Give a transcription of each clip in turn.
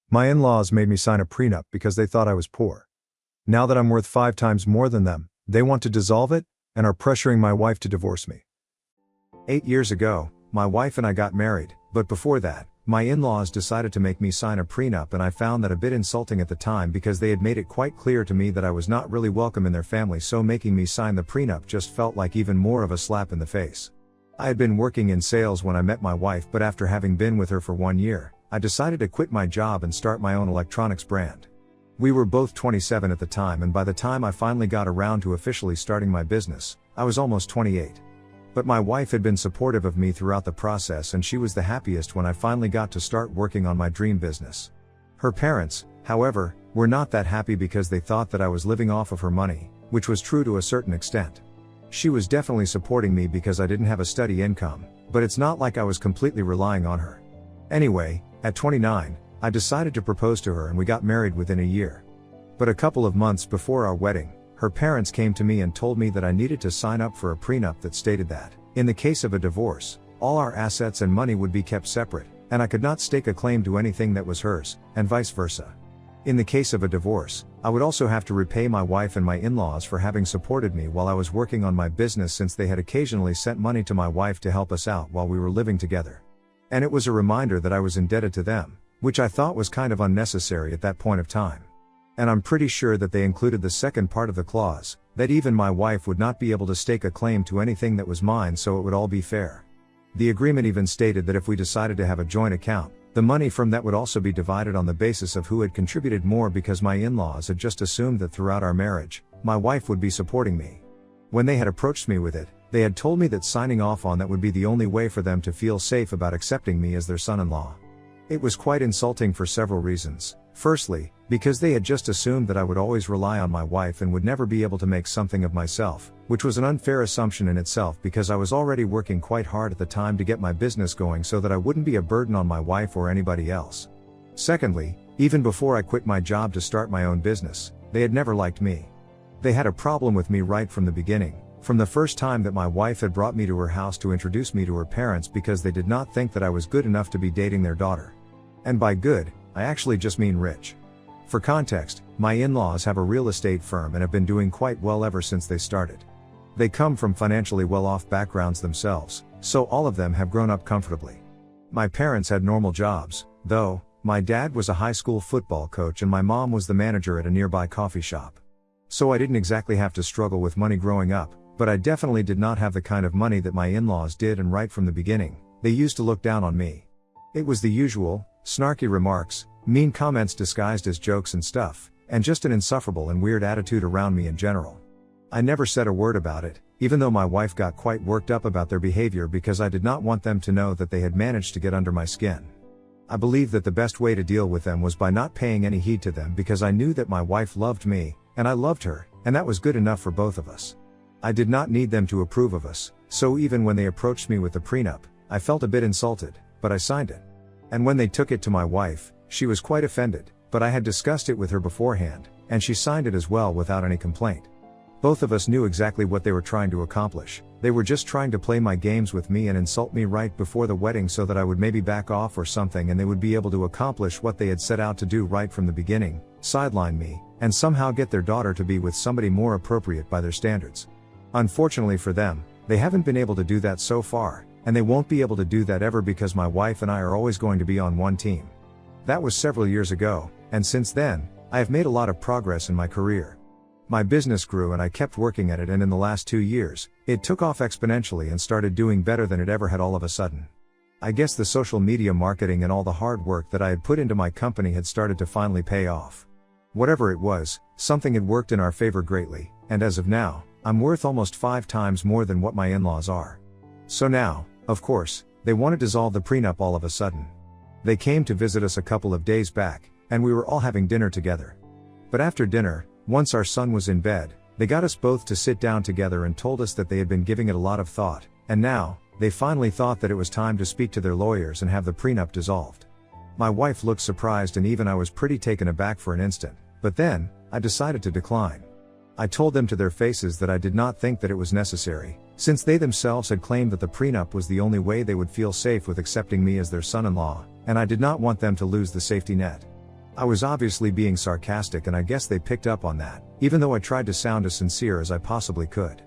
My in-laws made me sign a prenup because they thought I was poor. Now that I'm worth 5 times more than them, they want to dissolve it and are pressuring my wife to divorce me. 8 years ago, my wife and I got married, but before that, my in-laws decided to make me sign a prenup, and I found that a bit insulting at the time because they had made it quite clear to me that I was not really welcome in their family, so making me sign the prenup just felt like even more of a slap in the face. I had been working in sales when I met my wife, but after having been with her for 1 year, I decided to quit my job and start my own electronics brand. We were both 27 at the time, and by the time I finally got around to officially starting my business, I was almost 28. But my wife had been supportive of me throughout the process, and she was the happiest when I finally got to start working on my dream business. Her parents, however, were not that happy because they thought that I was living off of her money, which was true to a certain extent. She was definitely supporting me because I didn't have a steady income, but it's not like I was completely relying on her. Anyway, at 29, I decided to propose to her and we got married within a year. But a couple of months before our wedding, her parents came to me and told me that I needed to sign up for a prenup that stated that, in the case of a divorce, all our assets and money would be kept separate, and I could not stake a claim to anything that was hers, and vice versa. In the case of a divorce, I would also have to repay my wife and my in-laws for having supported me while I was working on my business, since they had occasionally sent money to my wife to help us out while we were living together. And it was a reminder that I was indebted to them, which I thought was kind of unnecessary at that point of time. And I'm pretty sure that they included the second part of the clause, that even my wife would not be able to stake a claim to anything that was mine, so it would all be fair. The agreement even stated that if we decided to have a joint account, the money from that would also be divided on the basis of who had contributed more, because my in-laws had just assumed that throughout our marriage, my wife would be supporting me. When they had approached me with it, they had told me that signing off on that would be the only way for them to feel safe about accepting me as their son-in-law. It was quite insulting for several reasons. Firstly, because they had just assumed that I would always rely on my wife and would never be able to make something of myself, which was an unfair assumption in itself, because I was already working quite hard at the time to get my business going so that I wouldn't be a burden on my wife or anybody else. Secondly, even before I quit my job to start my own business, they had never liked me. They had a problem with me right from the beginning, from the first time that my wife had brought me to her house to introduce me to her parents, because they did not think that I was good enough to be dating their daughter. And by good, I actually just mean rich. For context, my in-laws have a real estate firm and have been doing quite well ever since they started. They come from financially well-off backgrounds themselves, so all of them have grown up comfortably. My parents had normal jobs, though. My dad was a high school football coach and my mom was the manager at a nearby coffee shop. So I didn't exactly have to struggle with money growing up, but I definitely did not have the kind of money that my in-laws did, and right from the beginning, they used to look down on me. It was the usual, snarky remarks, mean comments disguised as jokes and stuff, and just an insufferable and weird attitude around me in general. I never said a word about it, even though my wife got quite worked up about their behavior, because I did not want them to know that they had managed to get under my skin. I believed that the best way to deal with them was by not paying any heed to them, because I knew that my wife loved me, and I loved her, and that was good enough for both of us. I did not need them to approve of us, so even when they approached me with the prenup, I felt a bit insulted, but I signed it. And when they took it to my wife, she was quite offended, but I had discussed it with her beforehand, and she signed it as well without any complaint. Both of us knew exactly what they were trying to accomplish. They were just trying to play my games with me and insult me right before the wedding so that I would maybe back off or something, and they would be able to accomplish what they had set out to do right from the beginning, sideline me, and somehow get their daughter to be with somebody more appropriate by their standards. Unfortunately for them, they haven't been able to do that so far, and they won't be able to do that ever, because my wife and I are always going to be on one team. That was several years ago, and since then, I have made a lot of progress in my career. My business grew and I kept working at it, and in the last 2 years, it took off exponentially and started doing better than it ever had all of a sudden. I guess the social media marketing and all the hard work that I had put into my company had started to finally pay off. Whatever it was, something had worked in our favor greatly, and as of now, I'm worth almost 5 times more than what my in-laws are. So now, of course, they want to dissolve the prenup all of a sudden. They came to visit us a couple of days back, and we were all having dinner together. But after dinner, once our son was in bed, they got us both to sit down together and told us that they had been giving it a lot of thought, and now, they finally thought that it was time to speak to their lawyers and have the prenup dissolved. My wife looked surprised, and even I was pretty taken aback for an instant, but then, I decided to decline. I told them to their faces that I did not think that it was necessary, since they themselves had claimed that the prenup was the only way they would feel safe with accepting me as their son-in-law, and I did not want them to lose the safety net. I was obviously being sarcastic and I guess they picked up on that, even though I tried to sound as sincere as I possibly could.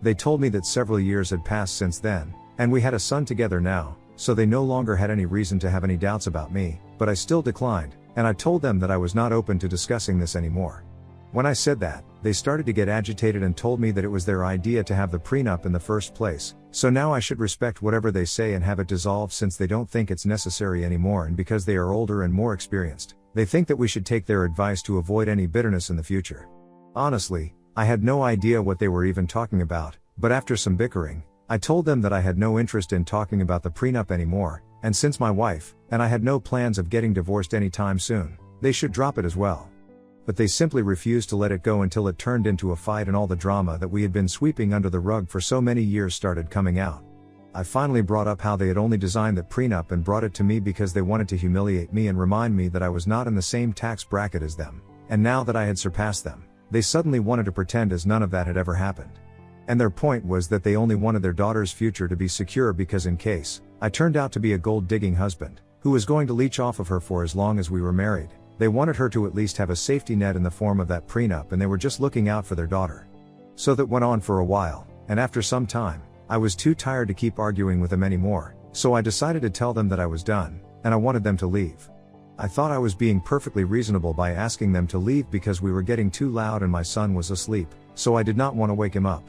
They told me that several years had passed since then, and we had a son together now, so they no longer had any reason to have any doubts about me, but I still declined, and I told them that I was not open to discussing this anymore. When I said that, they started to get agitated and told me that it was their idea to have the prenup in the first place, so now I should respect whatever they say and have it dissolved since they don't think it's necessary anymore, and because they are older and more experienced, they think that we should take their advice to avoid any bitterness in the future. Honestly, I had no idea what they were even talking about, but after some bickering, I told them that I had no interest in talking about the prenup anymore, and since my wife and I had no plans of getting divorced anytime soon, they should drop it as well. But they simply refused to let it go until it turned into a fight and all the drama that we had been sweeping under the rug for so many years started coming out. I finally brought up how they had only designed the prenup and brought it to me because they wanted to humiliate me and remind me that I was not in the same tax bracket as them, and now that I had surpassed them, they suddenly wanted to pretend as none of that had ever happened. And their point was that they only wanted their daughter's future to be secure because in case I turned out to be a gold-digging husband, who was going to leech off of her for as long as we were married, they wanted her to at least have a safety net in the form of that prenup, and they were just looking out for their daughter. So that went on for a while, and after some time, I was too tired to keep arguing with them anymore, so I decided to tell them that I was done, and I wanted them to leave. I thought I was being perfectly reasonable by asking them to leave because we were getting too loud and my son was asleep, so I did not want to wake him up.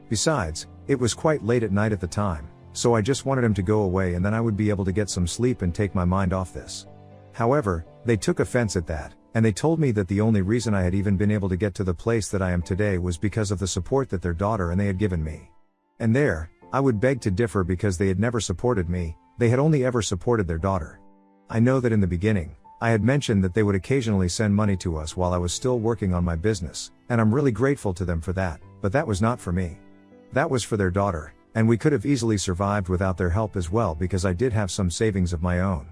Besides, it was quite late at night at the time, so I just wanted him to go away and then I would be able to get some sleep and take my mind off this. However, they took offense at that, and they told me that the only reason I had even been able to get to the place that I am today was because of the support that their daughter and they had given me. And there, I would beg to differ because they had never supported me, they had only ever supported their daughter. I know that in the beginning, I had mentioned that they would occasionally send money to us while I was still working on my business, and I'm really grateful to them for that, but that was not for me. That was for their daughter, and we could have easily survived without their help as well because I did have some savings of my own.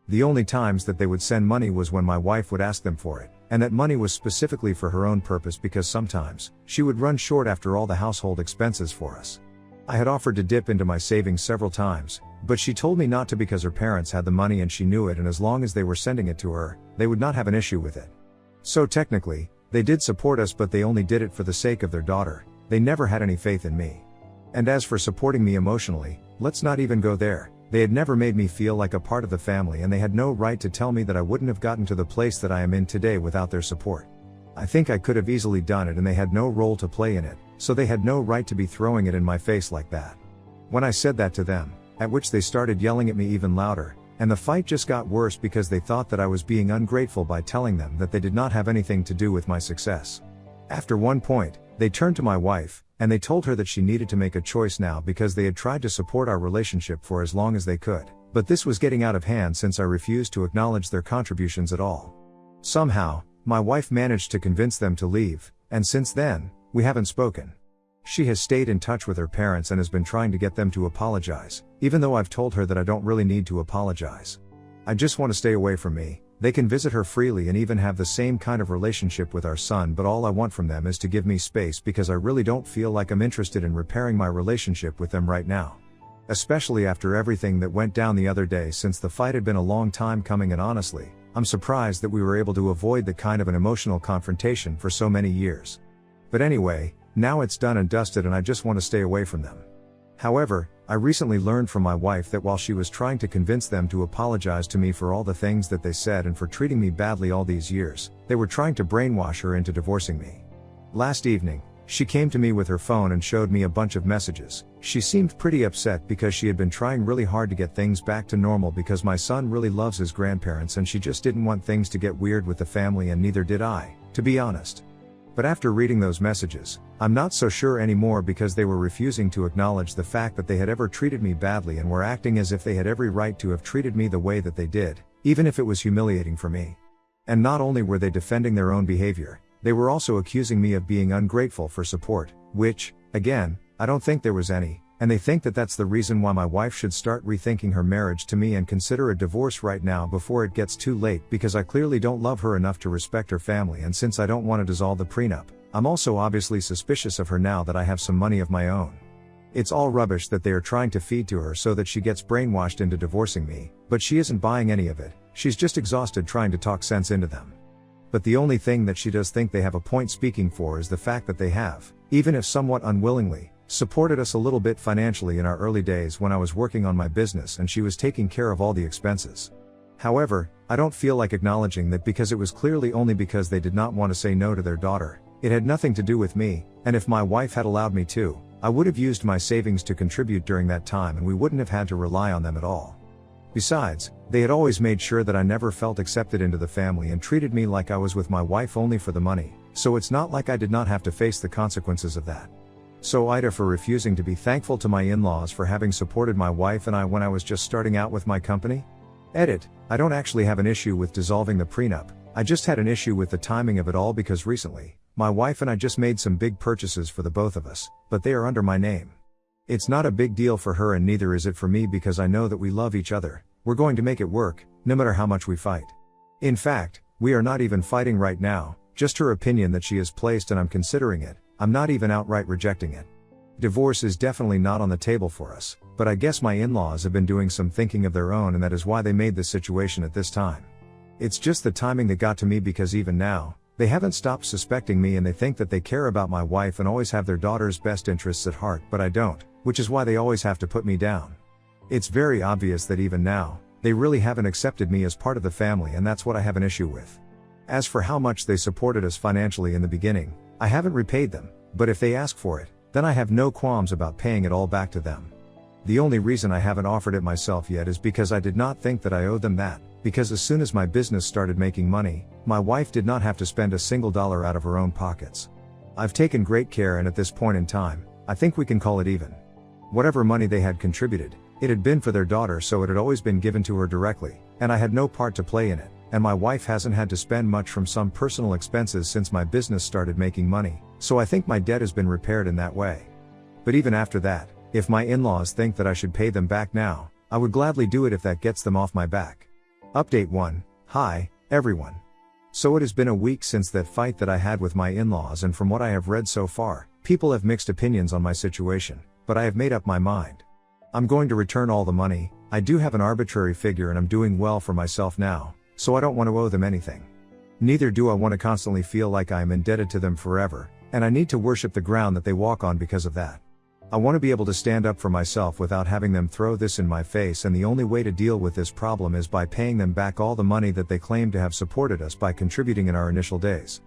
The only times that they would send money was when my wife would ask them for it, and that money was specifically for her own purpose because sometimes, she would run short after all the household expenses for us. I had offered to dip into my savings several times, but she told me not to because her parents had the money and she knew it, and as long as they were sending it to her, they would not have an issue with it. So technically, they did support us, but they only did it for the sake of their daughter, they never had any faith in me. And as for supporting me emotionally, let's not even go there. They had never made me feel like a part of the family, and they had no right to tell me that I wouldn't have gotten to the place that I am in today without their support. I think I could have easily done it and they had no role to play in it, so they had no right to be throwing it in my face like that. When I said that to them, at which they started yelling at me even louder, and the fight just got worse because they thought that I was being ungrateful by telling them that they did not have anything to do with my success. After one point, they turned to my wife, and they told her that she needed to make a choice now because they had tried to support our relationship for as long as they could, but this was getting out of hand since I refused to acknowledge their contributions at all. Somehow, my wife managed to convince them to leave, and since then, we haven't spoken. She has stayed in touch with her parents and has been trying to get them to apologize, even though I've told her that I don't really need to apologize. I just want to stay away from me. They can visit her freely and even have the same kind of relationship with our son, but all I want from them is to give me space because I really don't feel like I'm interested in repairing my relationship with them right now. Especially after everything that went down the other day, since the fight had been a long time coming, and honestly, I'm surprised that we were able to avoid the kind of an emotional confrontation for so many years. But anyway, now it's done and dusted and I just want to stay away from them. However, I recently learned from my wife that while she was trying to convince them to apologize to me for all the things that they said and for treating me badly all these years, they were trying to brainwash her into divorcing me. Last evening, she came to me with her phone and showed me a bunch of messages. She seemed pretty upset because she had been trying really hard to get things back to normal because my son really loves his grandparents and she just didn't want things to get weird with the family, and neither did I, to be honest. But after reading those messages, I'm not so sure anymore because they were refusing to acknowledge the fact that they had ever treated me badly and were acting as if they had every right to have treated me the way that they did, even if it was humiliating for me. And not only were they defending their own behavior, they were also accusing me of being ungrateful for support, which, again, I don't think there was any, and they think that that's the reason why my wife should start rethinking her marriage to me and consider a divorce right now before it gets too late, because I clearly don't love her enough to respect her family, and since I don't want to dissolve the prenup, I'm also obviously suspicious of her now that I have some money of my own. It's all rubbish that they are trying to feed to her so that she gets brainwashed into divorcing me, but she isn't buying any of it, she's just exhausted trying to talk sense into them. But the only thing that she does think they have a point speaking for is the fact that they have, even if somewhat unwillingly, supported us a little bit financially in our early days when I was working on my business and she was taking care of all the expenses. However, I don't feel like acknowledging that because it was clearly only because they did not want to say no to their daughter. It had nothing to do with me, and if my wife had allowed me to, I would have used my savings to contribute during that time and we wouldn't have had to rely on them at all. Besides, they had always made sure that I never felt accepted into the family and treated me like I was with my wife only for the money, so it's not like I did not have to face the consequences of that. So Aita for refusing to be thankful to my in-laws for having supported my wife and I when I was just starting out with my company? Edit, I don't actually have an issue with dissolving the prenup, I just had an issue with the timing of it all because recently, my wife and I just made some big purchases for the both of us, but they are under my name. It's not a big deal for her and neither is it for me because I know that we love each other, we're going to make it work, no matter how much we fight. In fact, we are not even fighting right now, just her opinion that she has placed and I'm considering it, I'm not even outright rejecting it. Divorce is definitely not on the table for us, but I guess my in-laws have been doing some thinking of their own and that is why they made this situation at this time. It's just the timing that got to me because even now, they haven't stopped suspecting me and they think that they care about my wife and always have their daughter's best interests at heart but I don't, which is why they always have to put me down. It's very obvious that even now, they really haven't accepted me as part of the family and that's what I have an issue with. As for how much they supported us financially in the beginning, I haven't repaid them, but if they ask for it, then I have no qualms about paying it all back to them. The only reason I haven't offered it myself yet is because I did not think that I owed them that, because as soon as my business started making money, my wife did not have to spend a single dollar out of her own pockets. I've taken great care and at this point in time, I think we can call it even. Whatever money they had contributed, it had been for their daughter so it had always been given to her directly, and I had no part to play in it, and my wife hasn't had to spend much from some personal expenses since my business started making money, so I think my debt has been repaired in that way. But even after that, if my in-laws think that I should pay them back now, I would gladly do it if that gets them off my back. Update 1. Hi, everyone. So it has been a week since that fight that I had with my in-laws and from what I have read so far, people have mixed opinions on my situation, but I have made up my mind. I'm going to return all the money, I do have an arbitrary figure and I'm doing well for myself now, so I don't want to owe them anything. Neither do I want to constantly feel like I am indebted to them forever, and I need to worship the ground that they walk on because of that. I want to be able to stand up for myself without having them throw this in my face and the only way to deal with this problem is by paying them back all the money that they claim to have supported us by contributing in our initial days.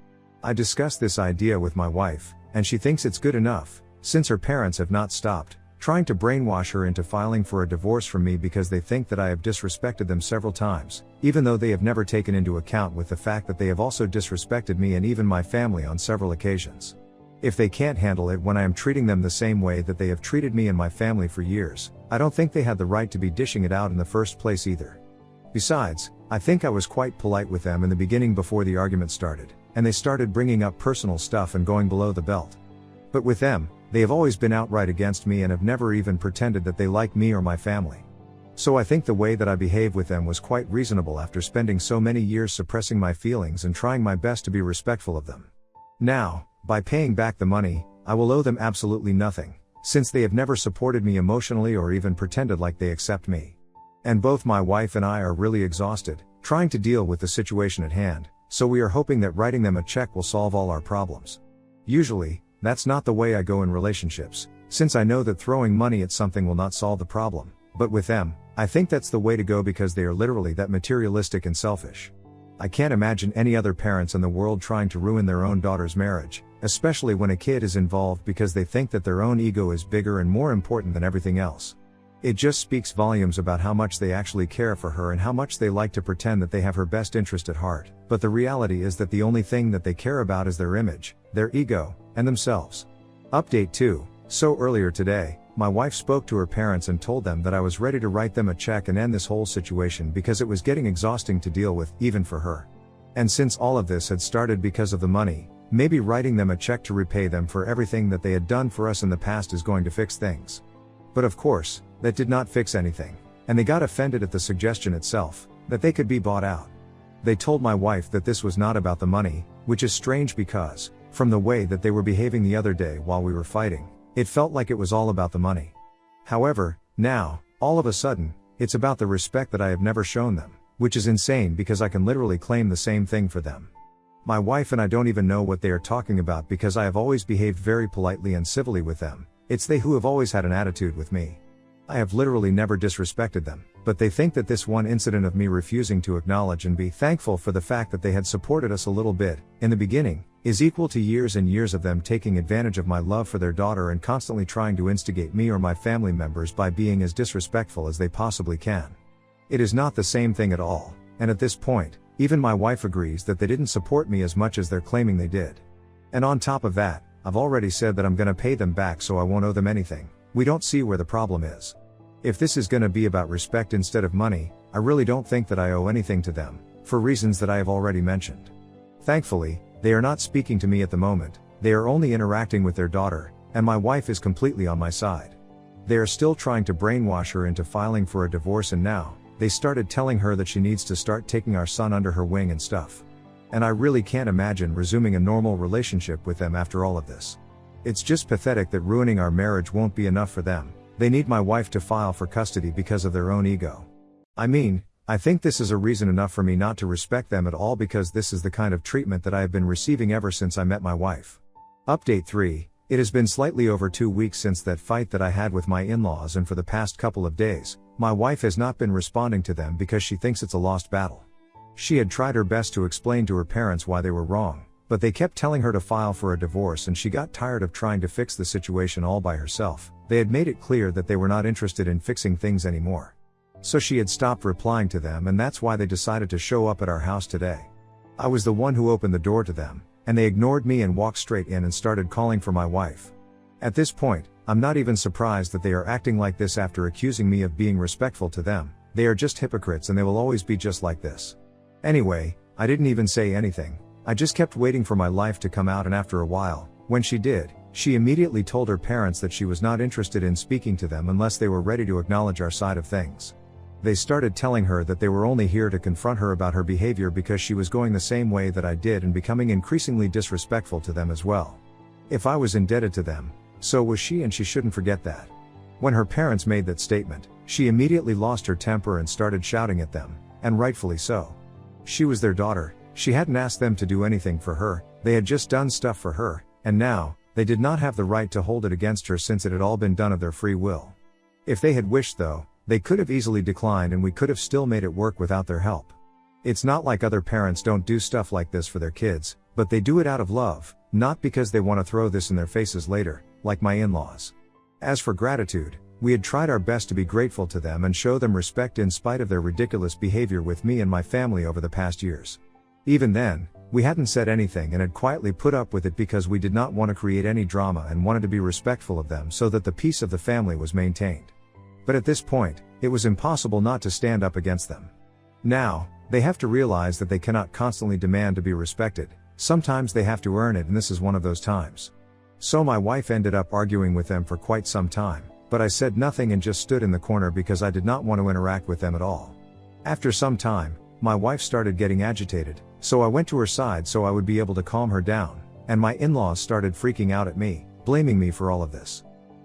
I discussed this idea with my wife, and she thinks it's good enough, since her parents have not stopped trying to brainwash her into filing for a divorce from me because they think that I have disrespected them several times, even though they have never taken into account with the fact that they have also disrespected me and even my family on several occasions. If they can't handle it when I am treating them the same way that they have treated me and my family for years, I don't think they had the right to be dishing it out in the first place either. Besides, I think I was quite polite with them in the beginning before the argument started, and they started bringing up personal stuff and going below the belt. But with them, they have always been outright against me and have never even pretended that they like me or my family. So I think the way that I behaved with them was quite reasonable after spending so many years suppressing my feelings and trying my best to be respectful of them. Now, by paying back the money, I will owe them absolutely nothing, since they have never supported me emotionally or even pretended like they accept me. And both my wife and I are really exhausted, trying to deal with the situation at hand, so we are hoping that writing them a check will solve all our problems. Usually, that's not the way I go in relationships, since I know that throwing money at something will not solve the problem, but with them, I think that's the way to go because they are literally that materialistic and selfish. I can't imagine any other parents in the world trying to ruin their own daughter's marriage, especially when a kid is involved because they think that their own ego is bigger and more important than everything else. It just speaks volumes about how much they actually care for her and how much they like to pretend that they have her best interest at heart, but the reality is that the only thing that they care about is their image, their ego, and themselves. Update 2. So earlier today, my wife spoke to her parents and told them that I was ready to write them a check and end this whole situation because it was getting exhausting to deal with, even for her. And since all of this had started because of the money, maybe writing them a check to repay them for everything that they had done for us in the past is going to fix things. But of course, that did not fix anything, and they got offended at the suggestion itself, that they could be bought out. They told my wife that this was not about the money, which is strange because, from the way that they were behaving the other day while we were fighting, it felt like it was all about the money. However, now, all of a sudden, it's about the respect that I have never shown them, which is insane because I can literally claim the same thing for them. My wife and I don't even know what they are talking about because I have always behaved very politely and civilly with them. It's they who have always had an attitude with me. I have literally never disrespected them, but they think that this one incident of me refusing to acknowledge and be thankful for the fact that they had supported us a little bit, in the beginning, is equal to years and years of them taking advantage of my love for their daughter and constantly trying to instigate me or my family members by being as disrespectful as they possibly can. It is not the same thing at all, and at this point, even my wife agrees that they didn't support me as much as they're claiming they did. And on top of that, I've already said that I'm gonna pay them back so I won't owe them anything. We don't see where the problem is. If this is gonna be about respect instead of money, I really don't think that I owe anything to them, for reasons that I have already mentioned. Thankfully, they are not speaking to me at the moment, they are only interacting with their daughter, and my wife is completely on my side. They are still trying to brainwash her into filing for a divorce, and now, they started telling her that she needs to start taking our son under her wing and stuff. And I really can't imagine resuming a normal relationship with them after all of this. It's just pathetic that ruining our marriage won't be enough for them. They need my wife to file for custody because of their own ego. I mean, I think this is a reason enough for me not to respect them at all, because this is the kind of treatment that I have been receiving ever since I met my wife. Update 3. It has been slightly over 2 weeks since that fight that I had with my in-laws, and for the past couple of days, my wife has not been responding to them because she thinks it's a lost battle. She had tried her best to explain to her parents why they were wrong, but they kept telling her to file for a divorce, and she got tired of trying to fix the situation all by herself. They had made it clear that they were not interested in fixing things anymore. So she had stopped replying to them, and that's why they decided to show up at our house today. I was the one who opened the door to them, and they ignored me and walked straight in and started calling for my wife. At this point, I'm not even surprised that they are acting like this after accusing me of being respectful to them. They are just hypocrites, and they will always be just like this. Anyway, I didn't even say anything. I just kept waiting for my life to come out, and after a while, when she did, she immediately told her parents that she was not interested in speaking to them unless they were ready to acknowledge our side of things. They started telling her that they were only here to confront her about her behavior because she was going the same way that I did and becoming increasingly disrespectful to them as well. If I was indebted to them, so was she, and she shouldn't forget that. When her parents made that statement, she immediately lost her temper and started shouting at them, and rightfully so. She was their daughter, she hadn't asked them to do anything for her, they had just done stuff for her, and now, they did not have the right to hold it against her since it had all been done of their free will. If they had wished though, they could have easily declined, and we could have still made it work without their help. It's not like other parents don't do stuff like this for their kids, but they do it out of love, not because they want to throw this in their faces later, like my in-laws. As for gratitude, we had tried our best to be grateful to them and show them respect in spite of their ridiculous behavior with me and my family over the past years. Even then, we hadn't said anything and had quietly put up with it because we did not want to create any drama and wanted to be respectful of them so that the peace of the family was maintained. But at this point, it was impossible not to stand up against them. Now, they have to realize that they cannot constantly demand to be respected. Sometimes they have to earn it, and this is one of those times. So my wife ended up arguing with them for quite some time, but I said nothing and just stood in the corner because I did not want to interact with them at all. After some time, my wife started getting agitated, so I went to her side so I would be able to calm her down, and my in-laws started freaking out at me, blaming me for all of this.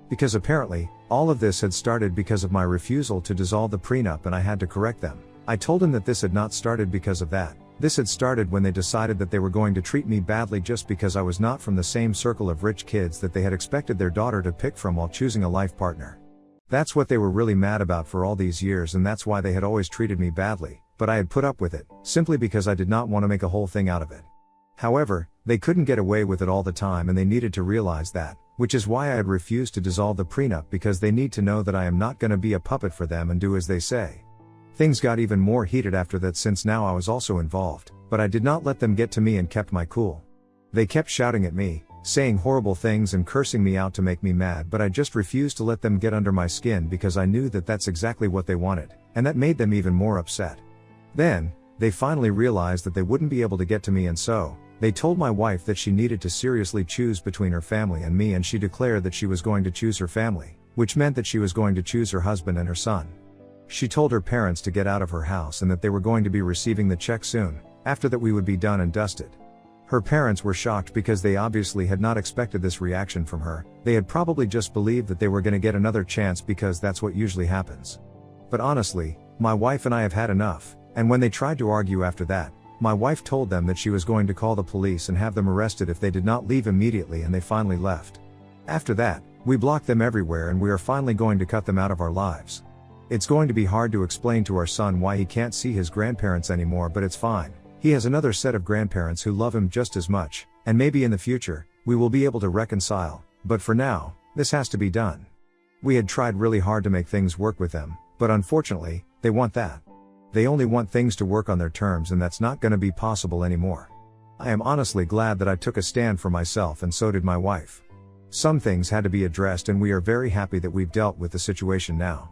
Because apparently, all of this had started because of my refusal to dissolve the prenup, and I had to correct them. I told them that this had not started because of that. This had started when they decided that they were going to treat me badly just because I was not from the same circle of rich kids that they had expected their daughter to pick from while choosing a life partner. That's what they were really mad about for all these years, and that's why they had always treated me badly, but I had put up with it, simply because I did not want to make a whole thing out of it. However, they couldn't get away with it all the time, and they needed to realize that, which is why I had refused to dissolve the prenup, because they need to know that I am not going to be a puppet for them and do as they say. Things got even more heated after that, since now I was also involved, but I did not let them get to me and kept my cool. They kept shouting at me, saying horrible things and cursing me out to make me mad, but I just refused to let them get under my skin because I knew that that's exactly what they wanted, and that made them even more upset. Then, they finally realized that they wouldn't be able to get to me, and so, they told my wife that she needed to seriously choose between her family and me, and she declared that she was going to choose her family, which meant that she was going to choose her husband and her son. She told her parents to get out of her house and that they were going to be receiving the check soon, after that we would be done and dusted. Her parents were shocked because they obviously had not expected this reaction from her. They had probably just believed that they were going to get another chance because that's what usually happens. But honestly, my wife and I have had enough, And when they tried to argue after that, my wife told them that she was going to call the police and have them arrested if they did not leave immediately, and they finally left. After that, we blocked them everywhere and we are finally going to cut them out of our lives. It's going to be hard to explain to our son why he can't see his grandparents anymore, but it's fine. He has another set of grandparents who love him just as much, and maybe in the future, we will be able to reconcile, but for now, this has to be done. We had tried really hard to make things work with them, but unfortunately, they want that. They only want things to work on their terms, and that's not going to be possible anymore. I am honestly glad that I took a stand for myself, and so did my wife. Some things had to be addressed, and we are very happy that we've dealt with the situation now.